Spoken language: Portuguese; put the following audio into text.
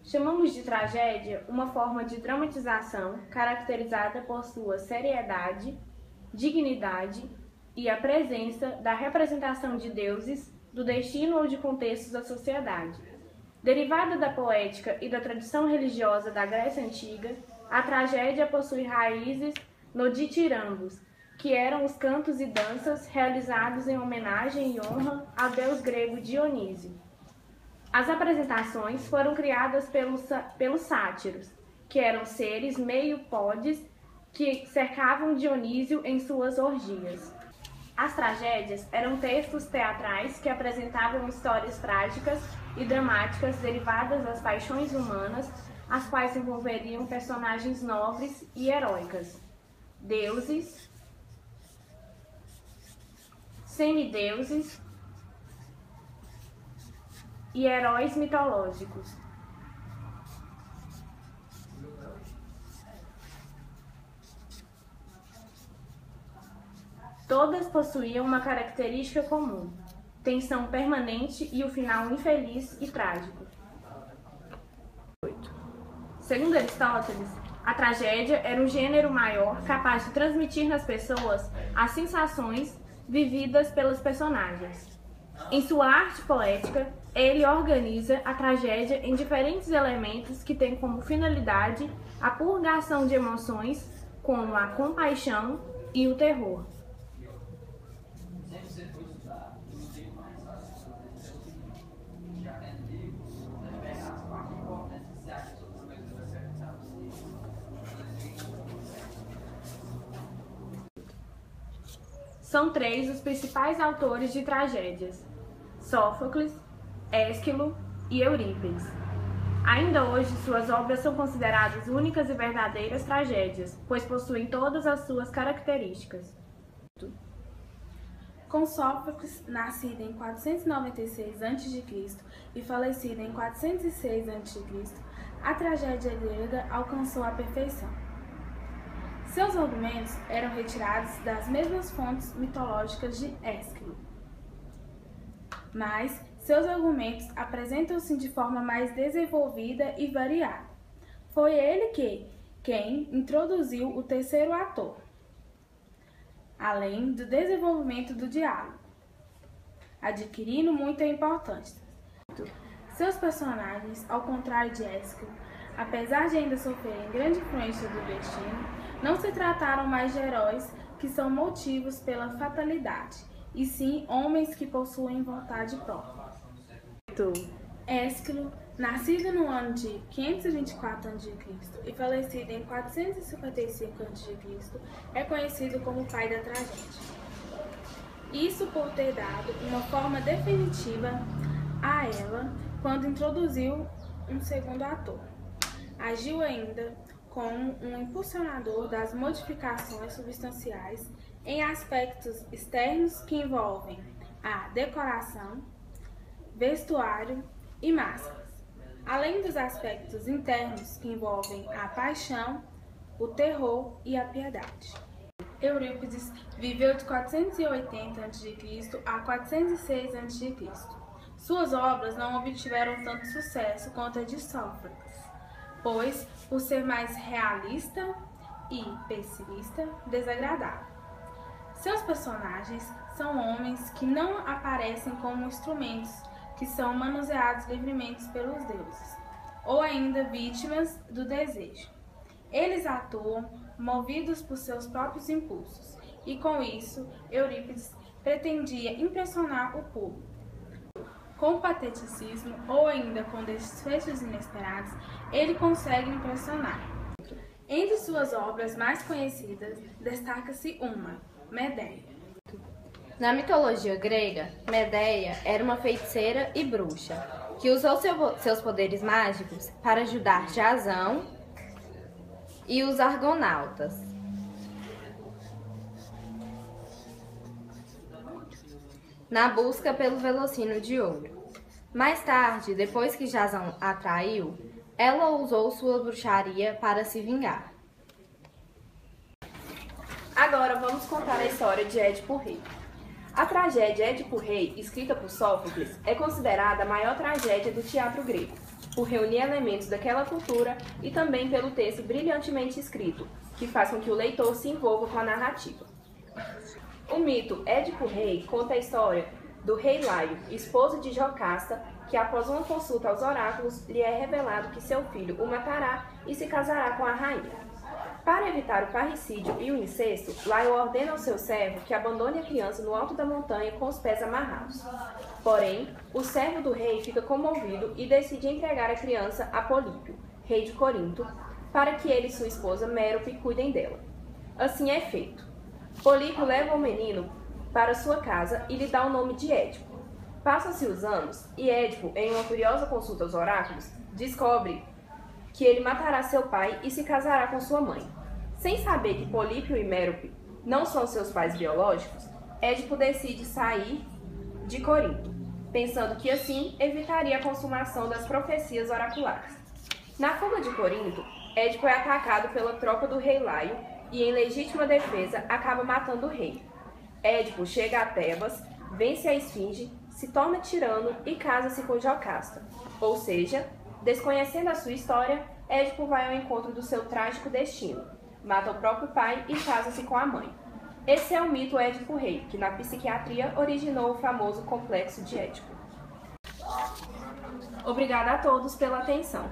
Chamamos de tragédia uma forma de dramatização caracterizada por sua seriedade, dignidade e a presença da representação de deuses, do destino ou de contextos da sociedade. Derivada da poética e da tradição religiosa da Grécia Antiga, a tragédia possui raízes no ditirambos, que eram os cantos e danças realizados em homenagem e honra ao deus grego Dionísio. As apresentações foram criadas pelos sátiros, que eram seres meio-podes que cercavam Dionísio em suas orgias. As tragédias eram textos teatrais que apresentavam histórias trágicas e dramáticas derivadas das paixões humanas, as quais envolveriam personagens nobres e heróicas, deuses, semideuses e heróis mitológicos. Todas possuíam uma característica comum: tensão permanente e o final infeliz e trágico. Segundo Aristóteles, a tragédia era um gênero maior capaz de transmitir nas pessoas as sensações vividas pelos personagens. Em sua arte poética, ele organiza a tragédia em diferentes elementos que têm como finalidade a purgação de emoções, como a compaixão e o terror. São três os principais autores de tragédias: Sófocles, Ésquilo e Eurípides. Ainda hoje, suas obras são consideradas únicas e verdadeiras tragédias, pois possuem todas as suas características. Com Sófocles, nascido em 496 a.C. e falecido em 406 a.C., a tragédia grega alcançou a perfeição. Seus argumentos eram retirados das mesmas fontes mitológicas de Ésquilo, mas seus argumentos apresentam-se de forma mais desenvolvida e variada. Foi ele quem introduziu o terceiro ator, além do desenvolvimento do diálogo, adquirindo muita importância. Seus personagens, ao contrário de Ésquilo, apesar de ainda sofrerem grande influência do destino, não se trataram mais de heróis que são motivos pela fatalidade, e sim homens que possuem vontade própria. Ésquilo, nascido no ano de 524 a.C. e falecido em 455 a.C., é conhecido como o pai da tragédia. Isso por ter dado uma forma definitiva a ela quando introduziu um segundo ator. Agiu ainda como um impulsionador das modificações substanciais em aspectos externos que envolvem a decoração, vestuário e máscaras, além dos aspectos internos que envolvem a paixão, o terror e a piedade. Eurípides viveu de 480 a.C. a 406 a.C. Suas obras não obtiveram tanto sucesso quanto a de Sófocles, pois, por ser mais realista e pessimista, desagradável. Seus personagens são homens que não aparecem como instrumentos que são manuseados livremente pelos deuses, ou ainda vítimas do desejo. Eles atuam movidos por seus próprios impulsos, e com isso, Eurípides pretendia impressionar o público. Com pateticismo ou ainda com desfechos inesperados, ele consegue impressionar. Entre suas obras mais conhecidas, destaca-se uma, Medéia. Na mitologia grega, Medéia era uma feiticeira e bruxa, que usou seus poderes mágicos para ajudar Jasão e os argonautas. Na busca pelo velocino de ouro. Mais tarde, depois que Jasão a traiu, ela usou sua bruxaria para se vingar. Agora vamos contar a história de Édipo Rei. A tragédia Édipo Rei, escrita por Sófocles, é considerada a maior tragédia do teatro grego. por reunir elementos daquela cultura e também pelo texto brilhantemente escrito, que faz com que o leitor se envolva com a narrativa. O mito Édipo Rei conta a história do rei Laio, esposo de Jocasta, que após uma consulta aos oráculos lhe é revelado que seu filho o matará e se casará com a rainha. Para evitar o parricídio e o incesto, Laio ordena ao seu servo que abandone a criança no alto da montanha com os pés amarrados. Porém, o servo do rei fica comovido e decide entregar a criança a Polípio, rei de Corinto, para que ele e sua esposa Mérope cuidem dela. Assim é feito. Polípio leva o menino para sua casa e lhe dá o nome de Édipo. Passam-se os anos e Édipo, em uma curiosa consulta aos oráculos, descobre que ele matará seu pai e se casará com sua mãe. Sem saber que Polípio e Mérope não são seus pais biológicos, Édipo decide sair de Corinto, pensando que assim evitaria a consumação das profecias oraculares. Na fuga de Corinto, Édipo é atacado pela tropa do rei Laio e, em legítima defesa, acaba matando o rei. Édipo chega a Tebas, vence a Esfinge, se torna tirano e casa-se com Jocasta. Ou seja, desconhecendo a sua história, Édipo vai ao encontro do seu trágico destino, mata o próprio pai e casa-se com a mãe. Esse é o mito Édipo Rei, que na psiquiatria originou o famoso complexo de Édipo. Obrigada a todos pela atenção.